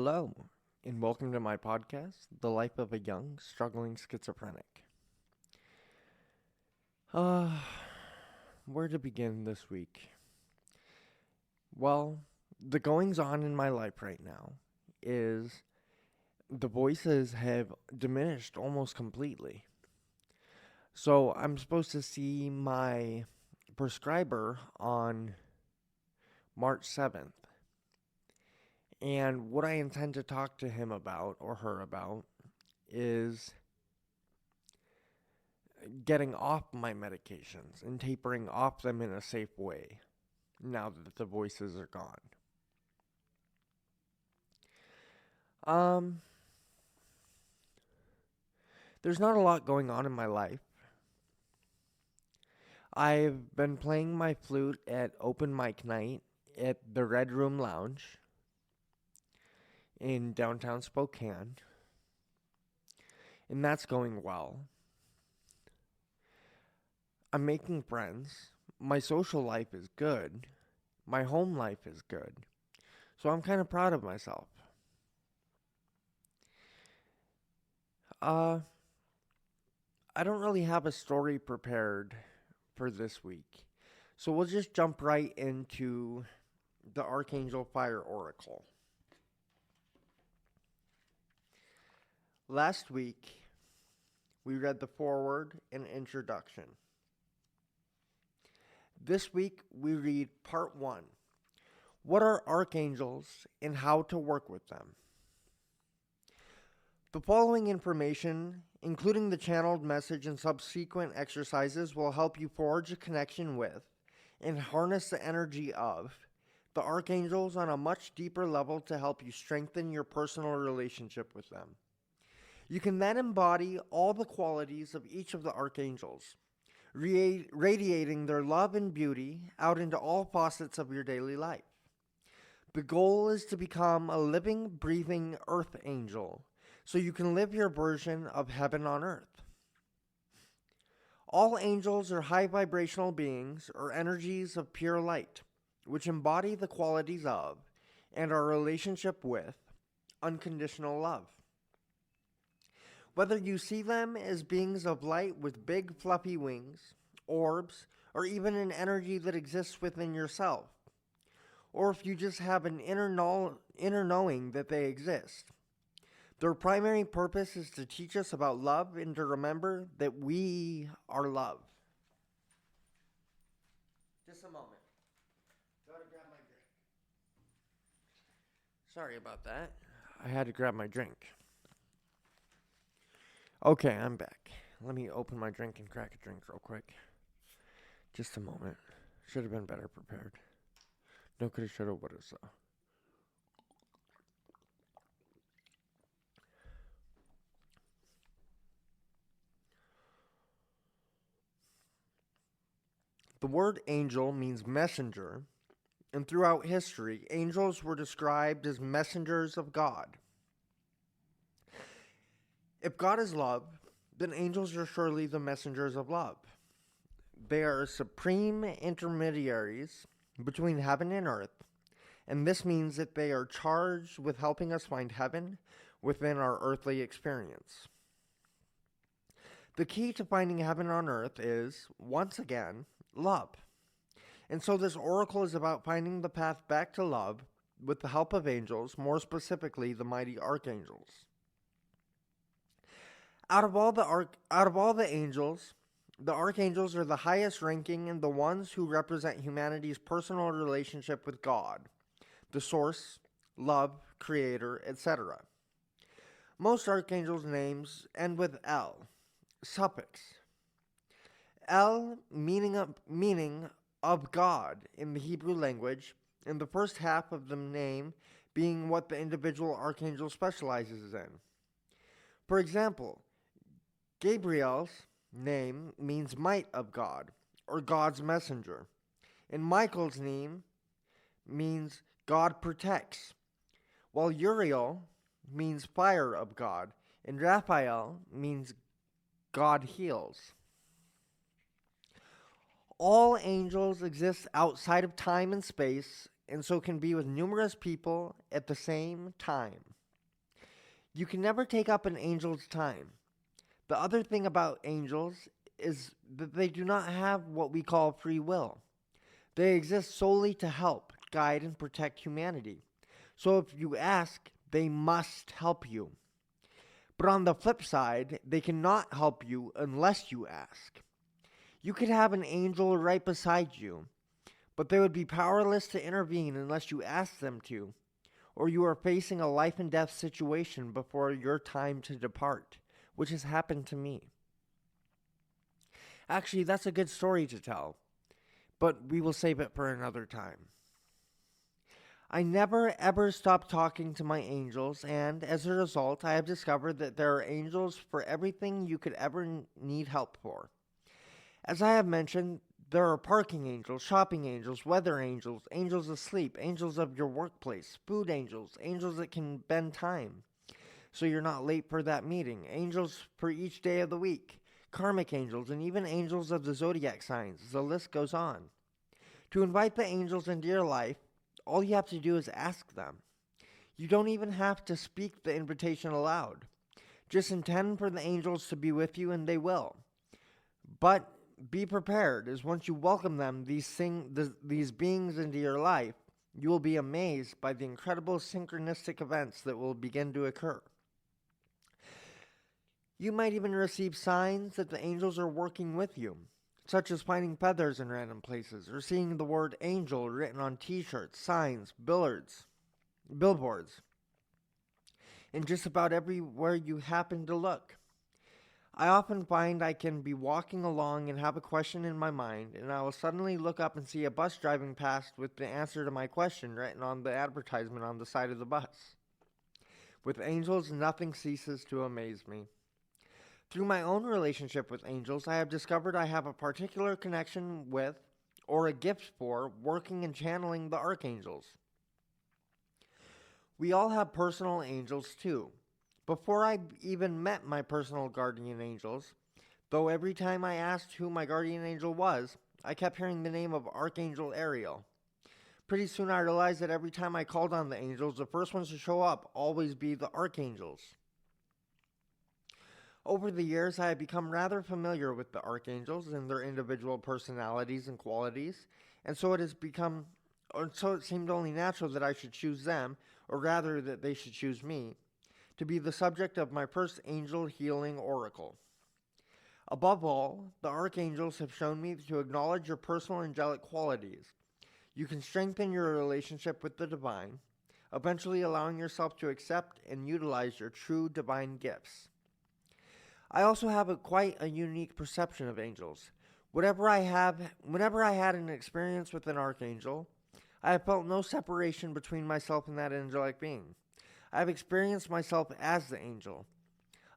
Hello, and welcome to my podcast, The Life of a Young, Struggling Schizophrenic. Uh, where to begin this week? Well, the goings on in my life right now is the voices have diminished almost completely. So I'm supposed to see my prescriber on March 7th. And what I intend to talk to him about, or her about, is getting off my medications and tapering off them in a safe way now that the voices are gone. Um, there's not a lot going on in my life. I've been playing my flute at open mic night at the Red Room Lounge in downtown Spokane, and that's going well. I'm making friends. My social life is good. My home life is good. So I'm kind of proud of myself. I don't really have a story prepared for this week. So we'll just jump right into the Archangel Fire Oracle. Last week, we read the foreword and introduction. This week, we read part 1. What are archangels and how to work with them? The following information, including the channeled message and subsequent exercises, will help you forge a connection with and harness the energy of the archangels on a much deeper level to help you strengthen your personal relationship with them. You can then embody all the qualities of each of the archangels, radiating their love and beauty out into all facets of your daily life. The goal is to become a living, breathing earth angel, so you can live your version of heaven on earth. All angels are high vibrational beings or energies of pure light, which embody the qualities of and our relationship with unconditional love. Whether you see them as beings of light with big fluffy wings, orbs, or even an energy that exists within yourself, or if you just have an inner knowing that they exist, their primary purpose is to teach us about love and to remember that we are love. Just a moment. Gotta grab my drink. Sorry about that. I had to grab my drink. Okay, I'm back. Let me open my drink and crack a drink real quick. Just a moment. Should have been better prepared. No coulda, shoulda, woulda, so. The word angel means messenger, and throughout history, angels were described as messengers of God. If God is love, then angels are surely the messengers of love. They are supreme intermediaries between heaven and earth, and this means that they are charged with helping us find heaven within our earthly experience. The key to finding heaven on earth is, once again, love. And so this oracle is about finding the path back to love with the help of angels, more specifically the mighty archangels. Out of all the angels, the archangels are the highest ranking and the ones who represent humanity's personal relationship with God, the source, love, creator, etc. Most archangels' names end with L, suffix. El meaning of God in the Hebrew language, and the first half of the name being what the individual archangel specializes in. For example, Gabriel's name means might of God, or God's messenger, and Michael's name means God protects, while Uriel means fire of God, and Raphael means God heals. All angels exist outside of time and space and so can be with numerous people at the same time. You can never take up an angel's time. The other thing about angels is that they do not have what we call free will. They exist solely to help, guide, and protect humanity. So if you ask, they must help you. But on the flip side, they cannot help you unless you ask. You could have an angel right beside you, but they would be powerless to intervene unless you ask them to, or you are facing a life and death situation before your time to depart, which has happened to me. Actually, that's a good story to tell, but we will save it for another time. I never ever stop talking to my angels, and as a result, I have discovered that there are angels for everything you could ever need help for. As I have mentioned, there are parking angels, shopping angels, weather angels, angels of sleep, angels of your workplace, food angels, angels that can bend time so you're not late for that meeting, angels for each day of the week, karmic angels, and even angels of the zodiac signs. The list goes on. To invite the angels into your life, all you have to do is ask them. You don't even have to speak the invitation aloud. Just intend for the angels to be with you and they will. But be prepared, as once you welcome them, these beings into your life, you will be amazed by the incredible synchronistic events that will begin to occur. You might even receive signs that the angels are working with you, such as finding feathers in random places, or seeing the word angel written on t-shirts, signs, billboards, and just about everywhere you happen to look. I often find I can be walking along and have a question in my mind, and I will suddenly look up and see a bus driving past with the answer to my question written on the advertisement on the side of the bus. With angels, nothing ceases to amaze me. Through my own relationship with angels, I have discovered I have a particular connection with, or a gift for, working and channeling the archangels. We all have personal angels too. Before I even met my personal guardian angels, though every time I asked who my guardian angel was, I kept hearing the name of Archangel Ariel. Pretty soon I realized that every time I called on the angels, the first ones to show up always be the archangels. Over the years, I have become rather familiar with the archangels and their individual personalities and qualities, and so it seemed only natural that I should choose them, or rather that they should choose me, to be the subject of my first angel healing oracle. Above all, the archangels have shown me to acknowledge your personal angelic qualities. You can strengthen your relationship with the divine, eventually allowing yourself to accept and utilize your true divine gifts. I also have quite a unique perception of angels. Whenever I had an experience with an archangel, I have felt no separation between myself and that angelic being. I have experienced myself as the angel.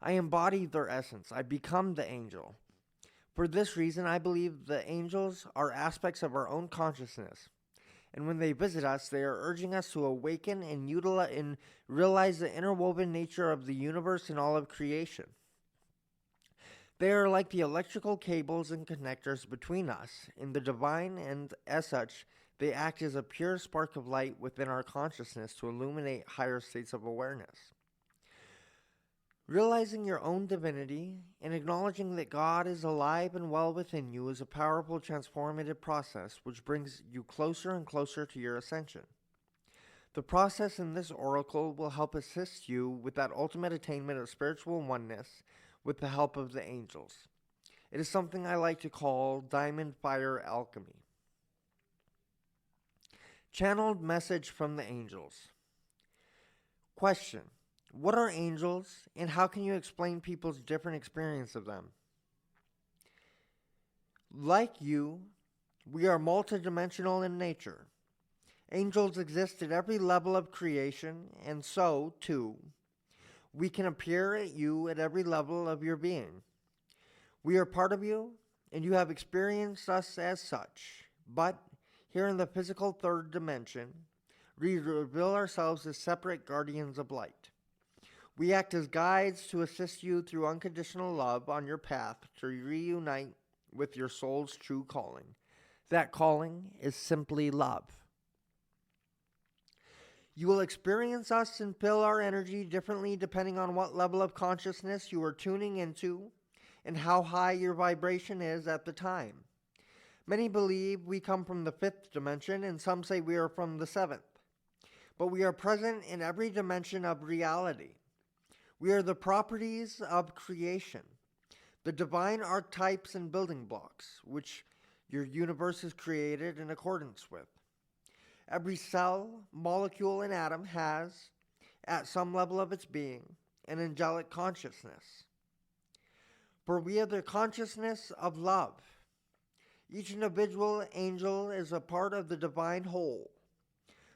I embody their essence. I become the angel. For this reason, I believe the angels are aspects of our own consciousness. And when they visit us, they are urging us to awaken and realize the interwoven nature of the universe and all of creation. They are like the electrical cables and connectors between us and the divine, and as such, they act as a pure spark of light within our consciousness to illuminate higher states of awareness. Realizing your own divinity and acknowledging that God is alive and well within you is a powerful transformative process which brings you closer and closer to your ascension. The process in this oracle will help assist you with that ultimate attainment of spiritual oneness with the help of the angels. It is something I like to call diamond fire alchemy. Channeled message from the angels. Question: what are angels, and how can you explain people's different experience of them? Like you, we are multidimensional in nature. Angels exist at every level of creation, and so, too, we can appear at you at every level of your being. We are part of you, and you have experienced us as such. But here in the physical third dimension, we reveal ourselves as separate guardians of light. We act as guides to assist you through unconditional love on your path to reunite with your soul's true calling. That calling is simply love. You will experience us and feel our energy differently depending on what level of consciousness you are tuning into and how high your vibration is at the time. Many believe we come from the fifth dimension, and some say we are from the seventh. But we are present in every dimension of reality. We are the properties of creation, the divine archetypes and building blocks, which your universe is created in accordance with. Every cell, molecule, and atom has, at some level of its being, an angelic consciousness. For we are the consciousness of love. Each individual angel is a part of the divine whole.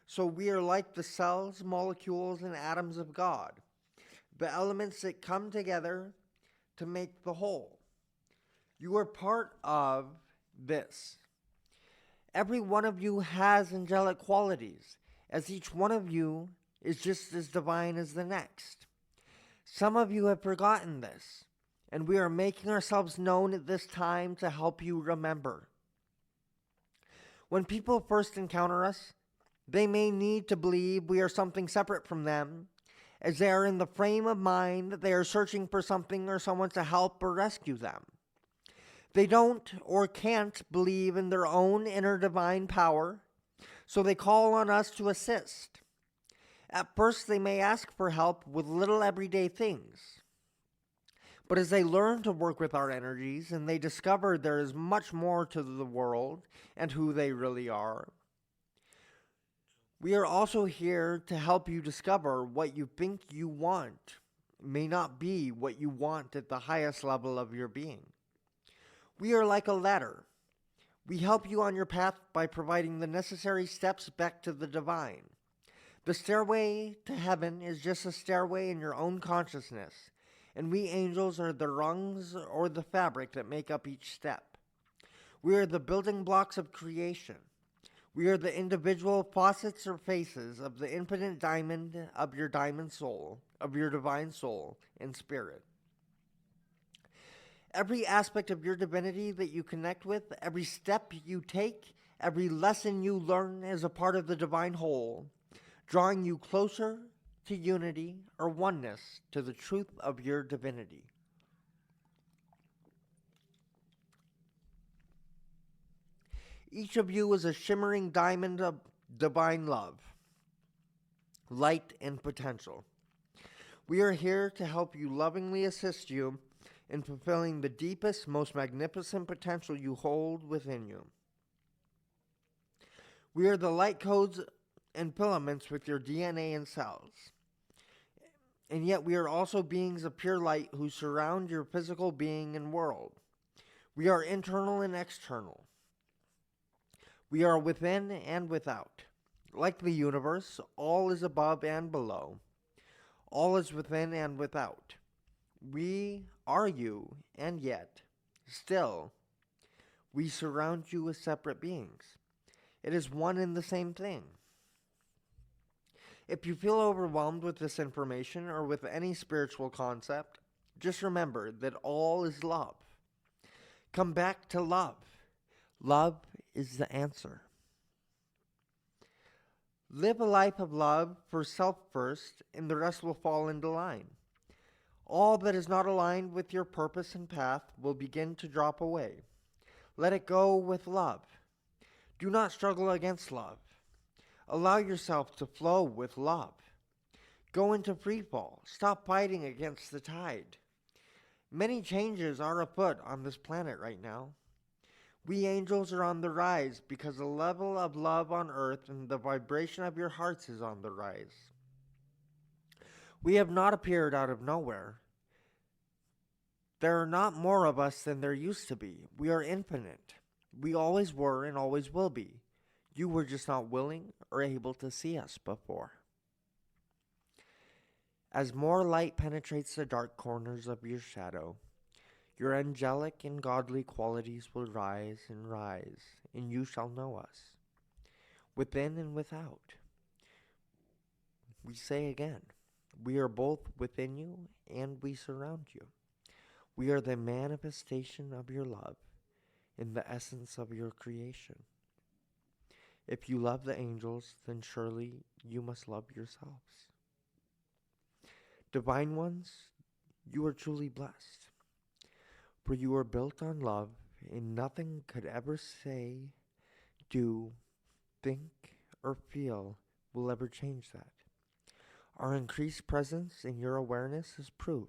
So we are like the cells, molecules, and atoms of God, the elements that come together to make the whole. You are part of this. Every one of you has angelic qualities, as each one of you is just as divine as the next. Some of you have forgotten this, and we are making ourselves known at this time to help you remember. When people first encounter us, they may need to believe we are something separate from them, as they are in the frame of mind that they are searching for something or someone to help or rescue them. They don't or can't believe in their own inner divine power, so they call on us to assist. At first, they may ask for help with little everyday things. But as they learn to work with our energies and they discover there is much more to the world and who they really are, we are also here to help you discover what you think you want may not be what you want at the highest level of your being. We are like a ladder. We help you on your path by providing the necessary steps back to the divine. The stairway to heaven is just a stairway in your own consciousness, and we angels are the rungs or the fabric that make up each step. We are the building blocks of creation. We are the individual facets or faces of the infinite diamond of your diamond soul, of your divine soul and spirit. Every aspect of your divinity that you connect with, every step you take, every lesson you learn is a part of the divine whole, drawing you closer to unity or oneness to the truth of your divinity. Each of you is a shimmering diamond of divine love, light, and potential. We are here to help you lovingly assist you in fulfilling the deepest, most magnificent potential you hold within you. We are the light codes and filaments with your DNA and cells. And yet we are also beings of pure light who surround your physical being and world. We are internal and external. We are within and without. Like the universe, all is above and below. All is within and without. We are you, and yet, still, we surround you as separate beings. It is one and the same thing. If you feel overwhelmed with this information or with any spiritual concept, just remember that all is love. Come back to love. Love is the answer. Live a life of love for self first, and the rest will fall into line. All that is not aligned with your purpose and path will begin to drop away. Let it go with love. Do not struggle against love. Allow yourself to flow with love. Go into free fall. Stop fighting against the tide. Many changes are afoot on this planet right now. We angels are on the rise because the level of love on earth and the vibration of your hearts is on the rise. We have not appeared out of nowhere. There are not more of us than there used to be. We are infinite. We always were and always will be. You were just not willing or able to see us before. As more light penetrates the dark corners of your shadow, your angelic and godly qualities will rise, and you shall know us, within and without. We say again, we are both within you and we surround you. We are the manifestation of your love in the essence of your creation. If you love the angels, then surely you must love yourselves. Divine ones, you are truly blessed, for you are built on love, and nothing could ever say, do, think, or feel will ever change that. Our increased presence in your awareness is proof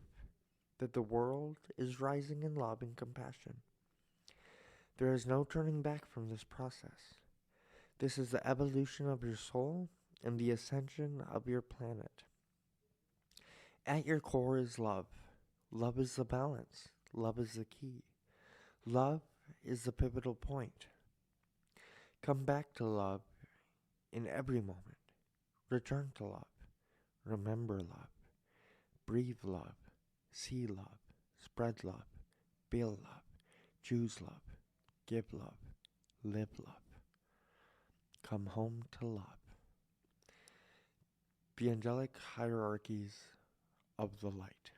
that the world is rising in love and compassion. There is no turning back from this process. This is the evolution of your soul and the ascension of your planet. At your core is love. Love is the balance. Love is the key. Love is the pivotal point. Come back to love in every moment. Return to love. Remember love. Breathe love. See love. Spread love. Feel love. Choose love. Give love. Live love. Come home to love. The angelic hierarchies of the light.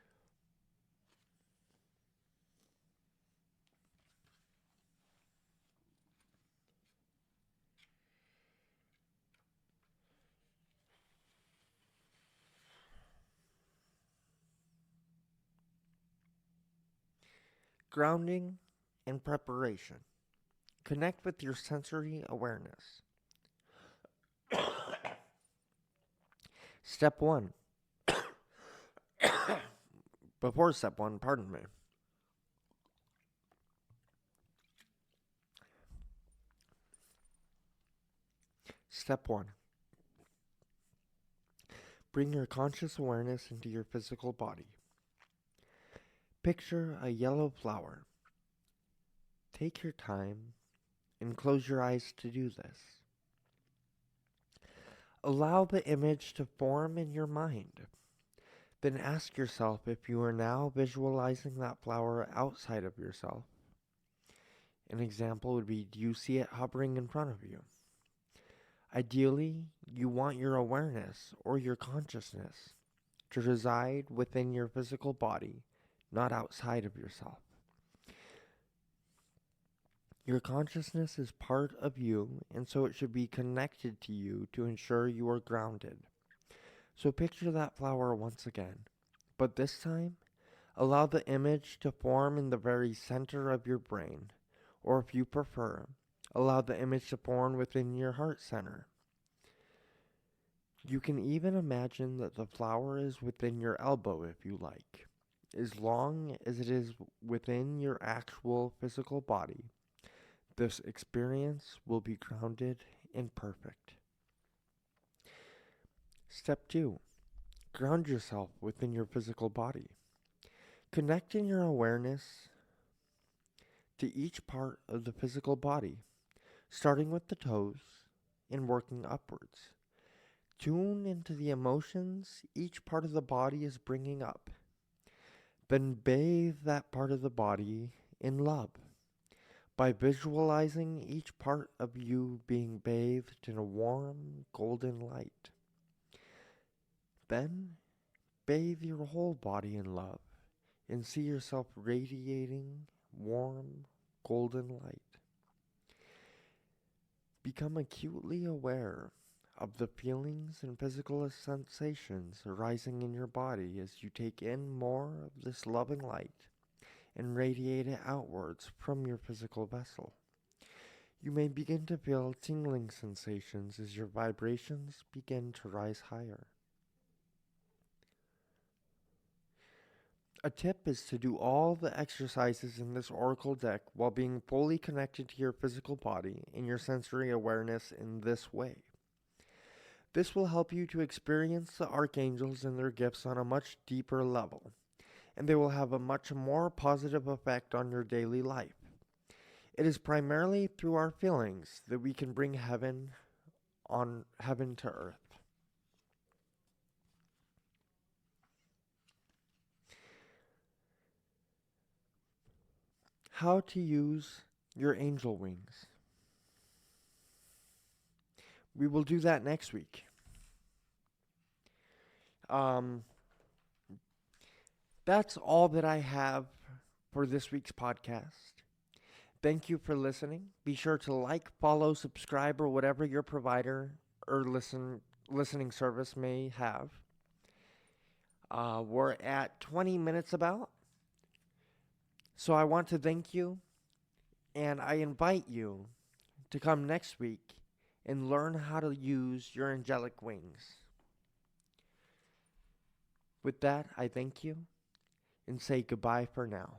Grounding and preparation. Connect with your sensory awareness. Step 1. Before step 1, pardon me. Step 1. Bring your conscious awareness into your physical body. Picture a yellow flower. Take your time and close your eyes to do this. Allow the image to form in your mind. Then ask yourself if you are now visualizing that flower outside of yourself. An example would be, do you see it hovering in front of you? Ideally, you want your awareness or your consciousness to reside within your physical body, not outside of yourself. Your consciousness is part of you, and so it should be connected to you to ensure you are grounded. So picture that flower once again, but this time, allow the image to form in the very center of your brain, or if you prefer, allow the image to form within your heart center. You can even imagine that the flower is within your elbow if you like. As long as it is within your actual physical body, this experience will be grounded and perfect. Step 2. Ground yourself within your physical body. Connecting your awareness to each part of the physical body, starting with the toes and working upwards. Tune into the emotions each part of the body is bringing up. Then bathe that part of the body in love by visualizing each part of you being bathed in a warm, golden light. Then bathe your whole body in love and see yourself radiating warm, golden light. Become acutely aware of the feelings and physical sensations arising in your body as you take in more of this loving light and radiate it outwards from your physical vessel. You may begin to feel tingling sensations as your vibrations begin to rise higher. A tip is to do all the exercises in this oracle deck while being fully connected to your physical body and your sensory awareness in this way. This will help you to experience the archangels and their gifts on a much deeper level, and they will have a much more positive effect on your daily life. It is primarily through our feelings that we can bring heaven to earth. How to use your angel wings. We will do that next week. That's all that I have for this week's podcast. Thank you for listening. Be sure to like, follow, subscribe, or whatever your provider or listening service may have. We're at 20 minutes about. So I want to thank you, and I invite you to come next week and learn how to use your angelic wings. With that, I thank you and say goodbye for now.